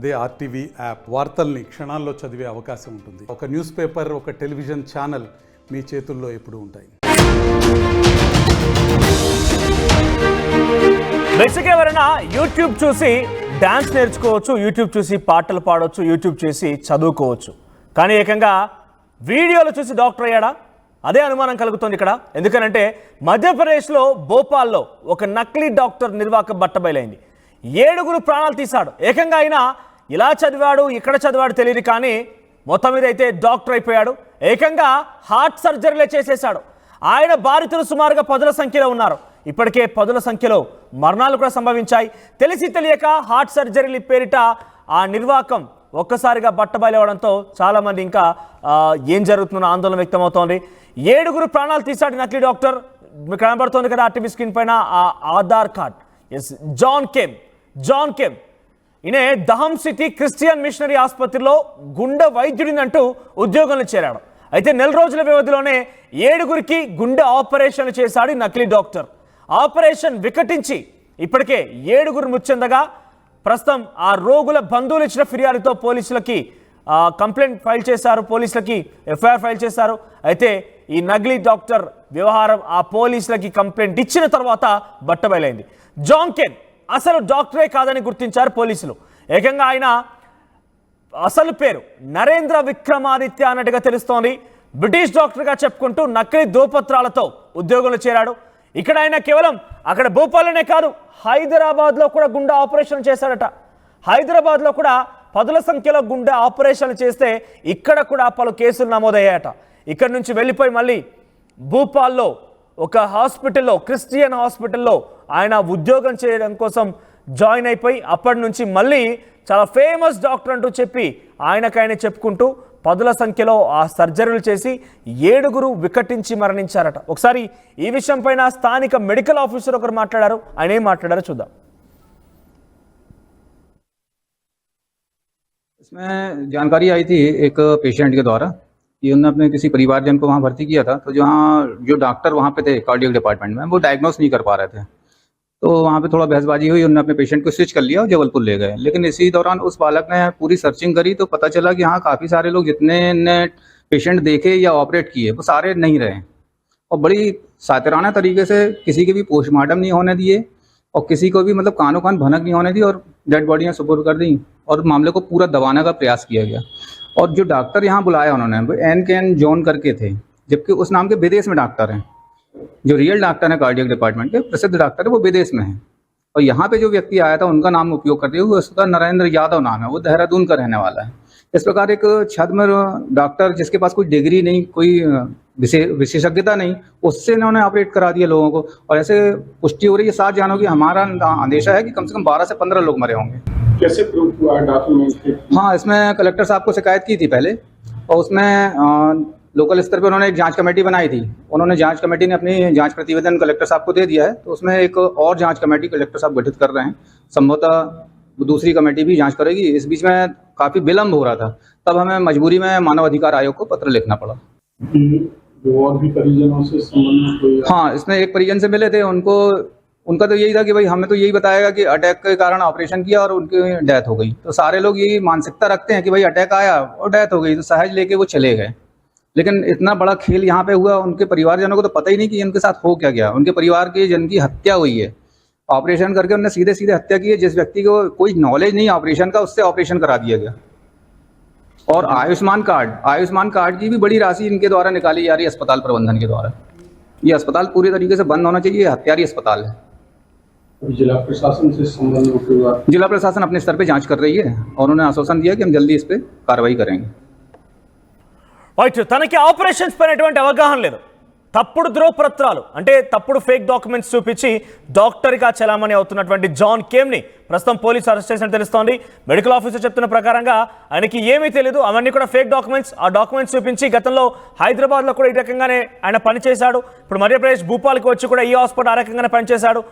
అదే RTV app వార్తల్ని క్షణాల్లో చదివే అవకాశం ఉంటుంది. ఒక న్యూస్ పేపర్, ఒక టెలివిజన్ ఛానల్ మీ చేతుల్లో ఎప్పుడూ ఉంటాయి. బేసిక్గా ఎవరైనా యూట్యూబ్ చూసి డాన్స్ నేర్చుకోవచ్చు, యూట్యూబ్ చూసి పాటలు పాడవచ్చు, యూట్యూబ్ చూసి చదువుకోవచ్చు. కానీ ఏకంగా వీడియోలు చూసి డాక్టర్ అయ్యాడా? అదే అనుమానం కలుగుతుంది ఇక్కడ. ఎందుకనంటే మధ్యప్రదేశ్లో భోపాల్లో ఒక నకిలీ డాక్టర్ నిర్వాకం బట్టబయలైంది. 7 ప్రాణాలు తీశాడు. ఏకంగా ఆయన ఇలా చదివాడు, ఇక్కడ చదివాడు తెలియదు, కానీ మొత్తం మీద అయితే డాక్టర్ అయిపోయాడు. ఏకంగా హార్ట్ సర్జరీలే చేసేశాడు. ఆయన బాధితులు సుమారుగా 10ల సంఖ్యలో ఉన్నారు. ఇప్పటికే 10ల సంఖ్యలో మరణాలు కూడా సంభవించాయి. తెలిసి తెలియక హార్ట్ సర్జరీలు పేరిట ఆ నిర్వాకం ఒక్కసారిగా బట్టబయలవడంతో చాలామంది ఇంకా ఏం జరుగుతుందో ఆందోళన వ్యక్తమవుతోంది. 7 ప్రాణాలు తీశాడు నకిలీ డాక్టర్. మీకు కనబడుతోంది కదా ఆర్టీవీ స్క్రీన్ పైన ఆ Aadhaar card. Yes, John came ఈయన దహం సిటీ క్రిస్టియన్ మిషనరీ ఆసుపత్రిలో గుండె వైద్యుడినంటూ ఉద్యోగంలో చేరాడు. అయితే నెల రోజుల వ్యవధిలోనే 7 గుండె ఆపరేషన్లు చేశాడు నకిలీ డాక్టర్. ఆపరేషన్ వికటించి ఇప్పటికే 7 మృతి చెందగా ప్రస్తుతం ఆ రోగుల బంధువులు ఇచ్చిన ఫిర్యాదుతో పోలీసులకి కంప్లైంట్ ఫైల్ చేశారు, పోలీసులకి ఎఫ్ఐఆర్ ఫైల్ చేశారు. అయితే ఈ నకిలీ డాక్టర్ వ్యవహారం ఆ పోలీసులకి కంప్లైంట్ ఇచ్చిన తర్వాత బట్టబయలైంది. జాన్ కేన్ అసలు డాక్టరే కాదని గుర్తించారు పోలీసులు. ఏకంగా ఆయన అసలు పేరు నరేంద్ర విక్రమాదిత్య అన్నట్టుగా తెలుస్తోంది. బ్రిటిష్ డాక్టర్గా చెప్పుకుంటూ నకిలీ ధృవపత్రాలతో ఉద్యోగంలో చేరాడు. ఇక్కడ ఆయన కేవలం అక్కడ భోపాల్లోనే కాదు, హైదరాబాద్లో కూడా గుండె ఆపరేషన్ చేశాడట. హైదరాబాద్లో కూడా 10ల సంఖ్యలో గుండె ఆపరేషన్లు చేస్తే ఇక్కడ కూడా పలు కేసులు నమోదయ్యాయట. ఇక్కడ నుంచి వెళ్ళిపోయి మళ్ళీ భూపాల్లో ఒక హాస్పిటల్లో, క్రిస్టియన్ హాస్పిటల్లో ఆయన ఉద్యోగం చేయడం కోసం జాయిన్ అయిపోయి అప్పటి నుంచి మళ్ళీ చాలా ఫేమస్ డాక్టర్ అంటూ చెప్పి ఆయనకైనా చెప్పుకుంటూ 10ల సంఖ్యలో ఆ సర్జరీలు చేసి 7 వికటించి మరణించారట. ఒకసారి ఈ విషయం పైన స్థానిక మెడికల్ ఆఫీసర్ ఒకరు మాట్లాడారు. ఆయన ఏం మాట్లాడారో చూద్దాం. इसमें जानकारी आई थी एक पेशेंट के द्वारा कि उन्होंने अपने किसी परिवारजन को वहाँ भर्ती किया था, तो जो डॉक्टर वहाँ पे थे कार्डियक डिपार्टमेंट में, वो डायग्नोस नहीं कर पा रहे थे, तो वहाँ पे थोड़ा बहसबाजी हुई. उन्होंने अपने पेशेंट को स्विच कर लिया और जबलपुर ले गए. लेकिन इसी दौरान उस बालक ने पूरी सर्चिंग करी तो पता चला कि हाँ, काफ़ी सारे लोग जितने ने पेशेंट देखे या ऑपरेट किए वो सारे नहीं रहे, और बड़ी सातिराना तरीके से किसी के भी पोस्टमार्टम नहीं होने दिए और किसी को भी मतलब कानों कान भनक नहीं होने दी और डेड बॉडियाँ सुपुर्द कर दी और मामले को पूरा दबाने का प्रयास किया गया. और जो डॉक्टर यहाँ बुलाया उन्होंने वो एन जॉन करके थे, जबकि उस नाम के विदेश में डॉक्टर हैं. जो रियल डॉक्टर है कार्डियक डिपार्टमेंट के प्रसिद्ध डॉक्टर है वो विदेश में है, और यहाँ पे जो व्यक्ति आया था उनका नाम उपयोग करते हुए उसका नरेंद्र यादव नाम है, वो देहरादून का रहने वाला है. इस प्रकार एक छद्म डॉक्टर जिसके पास कोई डिग्री नहीं, कोई विशेषज्ञता नहीं, उससे इन्होंने ऑपरेट करा दिया लोगों को. और ऐसे पुष्टि हो रही है 7 जानों की. हमारा अंदेशा है कि कम से कम 12 से 15 लोग मरे होंगे. कैसे प्रूफ हुआ डॉक्यूमेंट? हाँ, इसमें कलेक्टर साहब को शिकायत की थी पहले, और उसमें लोकल स्तर पर उन्होंने एक जांच कमेटी बनाई थी. उन्होंने जांच कमेटी ने अपनी जांच प्रतिवेदन कलेक्टर साहब को दे दिया है, तो उसमें एक और जांच कमेटी कलेक्टर साहब गठित कर रहे हैं. संभवतः दूसरी कमेटी भी जांच करेगी. इस बीच में काफ़ी विलम्ब हो रहा था, तब हमें मजबूरी में मानव अधिकार आयोग को पत्र लिखना पड़ा. और भी परिजनों से संबंधित? हाँ, इसमें एक परिजन से मिले थे. उनका तो यही था कि भाई हमें तो यही बताएगा कि अटैक के कारण ऑपरेशन किया और उनकी डेथ हो गई. तो सारे लोग यही मानसिकता रखते हैं कि भाई अटैक आया और डेथ हो गई, तो सहज लेके वो चले गए. लेकिन इतना बड़ा खेल यहाँ पे हुआ, उनके परिवारजनों को तो पता ही नहीं कि इनके साथ हो क्या गया. उनके परिवार के जन की हत्या हुई है. ऑपरेशन करके उन्होंने सीधे सीधे हत्या की है. जिस व्यक्ति को कोई नॉलेज नहीं ऑपरेशन का, उससे ऑपरेशन करा दिया गया. और आयुष्मान कार्ड की भी बड़ी राशि इनके द्वारा निकाली जा रही है अस्पताल प्रबंधन के द्वारा. ये अस्पताल पूरी तरीके से बंद होना चाहिए. हत्यारी अस्पताल है. जिला प्रशासन से संबंधित? जिला प्रशासन अपने स्तर पे जांच कर रही है और उन्होंने आश्वासन दिया कि हम जल्दी इस पे कार्रवाई करेंगे. రైట్, తనకి ఆపరేషన్స్ పైన ఎటువంటి అవగాహన లేదు. తప్పుడు ధృవపత్రాలు అంటే తప్పుడు ఫేక్ డాక్యుమెంట్స్ చూపించి డాక్టర్గా చలామణి అవుతున్నటువంటి జాన్ కేమ్ని ప్రస్తుతం పోలీసు అరెస్ట్ చేసినట్టు తెలుస్తోంది. మెడికల్ ఆఫీసర్ చెప్తున్న ప్రకారంగా ఆయనకి ఏమీ తెలియదు, అవన్నీ కూడా ఫేక్ డాక్యుమెంట్స్. ఆ డాక్యుమెంట్స్ చూపించి గతంలో హైదరాబాద్లో కూడా ఈ రకంగానే ఆయన పనిచేశాడు. ఇప్పుడు మధ్యప్రదేశ్ భూపాల్కి వచ్చి కూడా ఈ హాస్పిటల్ ఆ రకంగానే పనిచేశాడు.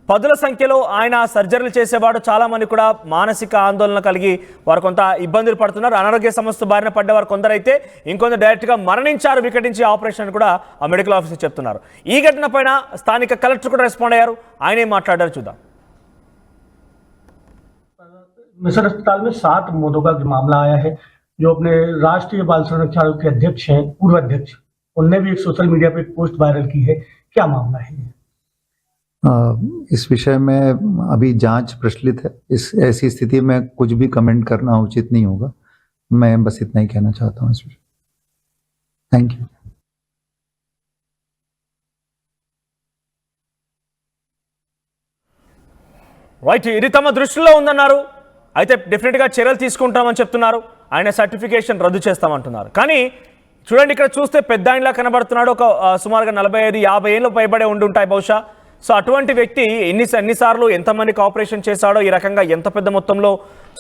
10ల సంఖ్యలో ఆయన సర్జరీలు చేసేవాడు. చాలామంది కూడా మానసిక ఆందోళన కలిగి వారు కొంత ఇబ్బందులు పడుతున్నారు. అనారోగ్య సమస్య బారిన పడ్డవారు కొందరైతే, ఇంకొందరు డైరెక్ట్గా మరణించారు వికటించి ఆపరేషన్ కూడా ఆ మెడికల్ ఆఫీసర్ చెప్తున్నారు. ఈ ఘటన పైన స్థానిక కలెక్టర్ కూడా రెస్పాండ్ అయ్యారు. ఆయన ఏం మాట్లాడారు చూద్దాం. मिशन अस्पताल में 7 मौतों का मामला आया है। जो अपने राष्ट्रीय बाल संरक्षण आयोग के अध्यक्ष हैं, पूर्व अध्यक्ष, उनने भी एक सोशल मीडिया पे एक पोस्ट वायरल की है। क्या मामला है? इस विषय में अभी जांच प्रचलित है। इस ऐसी स्थिति में कुछ भी कमेंट करना उचित नहीं होगा। मैं बस इतना ही कहना चाहता हूँ इस विषय। Thank you. రైట్, ఇది తమ దృష్టిలో ఉందన్నారు. అయితే డెఫినెట్గా చర్యలు తీసుకుంటామని చెప్తున్నారు. ఆయన సర్టిఫికేషన్ రద్దు చేస్తామంటున్నారు. కానీ చూడండి, ఇక్కడ చూస్తే పెద్ద ఆయనలా కనబడుతున్నాడు. ఒక సుమారుగా 45-50 ఏళ్ళు పైబడే ఉండుంటాయి బహుశా. సో అటువంటి వ్యక్తి ఎన్నిసార్లు ఎంతమందికి ఆపరేషన్ చేశాడో, ఈ రకంగా ఎంత పెద్ద మొత్తంలో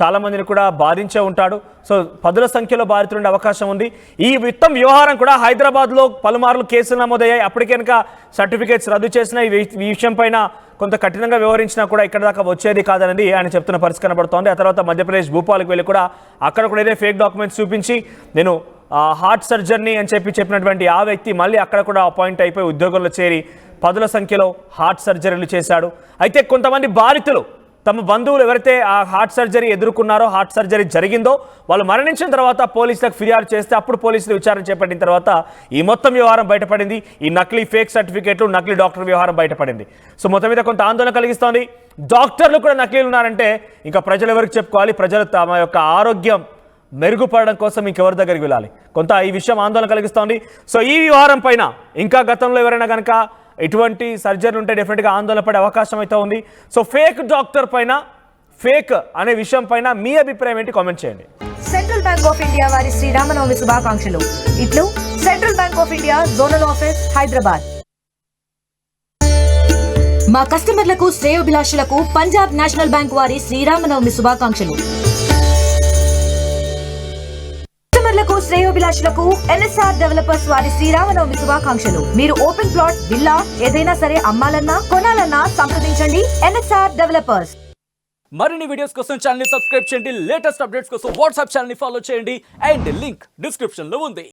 చాలా మందిని కూడా బాధించే ఉంటాడు. సో పదుల సంఖ్యలో బాధితుండే అవకాశం ఉంది. ఈ మొత్తం వ్యవహారం కూడా హైదరాబాద్లో పలుమార్లు కేసులు నమోదయ్యాయి. అప్పటికే కనుక సర్టిఫికేట్స్ రద్దు చేసిన ఈ విషయం పైన కొంత కఠినంగా వ్యవహరించినా కూడా ఇక్కడ దాకా వచ్చేది కాదనేది ఆయన చెప్తున్న పరిస్థితి కనబడుతోంది. ఆ తర్వాత మధ్యప్రదేశ్ భూపాల్కి వెళ్ళి కూడా అక్కడ కూడా ఇదే ఫేక్ డాక్యుమెంట్స్ చూపించి నేను హార్ట్ సర్జరీ అని చెప్పినటువంటి ఆ వ్యక్తి మళ్ళీ అక్కడ కూడా అపాయింట్ అయిపోయి ఉద్యోగంలో చేరి పదుల సంఖ్యలో హార్ట్ సర్జరీలు చేశాడు. అయితే కొంతమంది బాధితులు తమ బంధువులు ఎవరైతే ఆ హార్ట్ సర్జరీ ఎదుర్కొన్నారో, హార్ట్ సర్జరీ జరిగిందో, వాళ్ళు మరణించిన తర్వాత పోలీసులకు ఫిర్యాదు చేస్తే అప్పుడు పోలీసులు విచారణ చేపట్టిన తర్వాత ఈ మొత్తం వ్యవహారం బయటపడింది. ఈ నకిలీ ఫేక్ సర్టిఫికేట్లు, నకిలీ డాక్టర్ వ్యవహారం బయటపడింది. సో మొత్తం మీద కొంత ఆందోళన కలిగిస్తోంది. డాక్టర్లు కూడా నకిలీలు ఉన్నారంటే ఇంకా ప్రజలు ఎవరికి చెప్పుకోవాలి? ప్రజలు తమ యొక్క ఆరోగ్యం మెరుగుపడడం కోసం ఇంకెవరి దగ్గరికి వెళ్ళాలి? కొంత ఈ విషయం ఆందోళన కలిగిస్తోంది. సో ఈ వ్యవహారం పైన ఇంకా గతంలో ఎవరైనా కనుక ఇటువంటి సర్జరీలు ఉంటే డెఫినెట్గా ఆందోళన పడే అవకాశం అయితే ఉంది. సో ఫేక్ డాక్టర్ పైన, ఫేక్ అనే విషయం పైన మీ అభిప్రాయం ఏంటి? కామెంట్ చేయండి. సెంట్రల్ బ్యాంక్ ఆఫ్ ఇండియా వారి శ్రీరామనవమి శుభాకాంక్షలు. ఇట్లు central bank of India zonal office Hyderabad. మా కస్టమర్లకు, శ్రేయోభిలాషులకు పంజాబ్ నేషనల్ బ్యాంక్ వారి శ్రీరామనవమి శుభాకాంక్షలు. కస్టమర్లకు, శ్రేయోభిలాషులకు ఎన్ఎస్ఆర్ డెవలపర్స్ వారి శ్రీరామనవమి శుభాకాంక్షలు. మీరు ఓపెన్ ప్లాట్, విల్లా ఏదైనా సరే అమ్మాలన్నా కొనాలన్నా సంప్రదించండి ఎన్ఎస్ఆర్ డెవలపర్స్. మరిన్ని వీడియోస్ కోసం ఛానల్ ని సబ్స్క్రైబ్ చేయండి. లేటెస్ట్ అప్డేట్స్ కోసం వాట్సాప్ ఛానల్ ని ఫాలో చేయండి. అండ్ లింక్ డిస్క్రిప్షన్ లో ఉంది.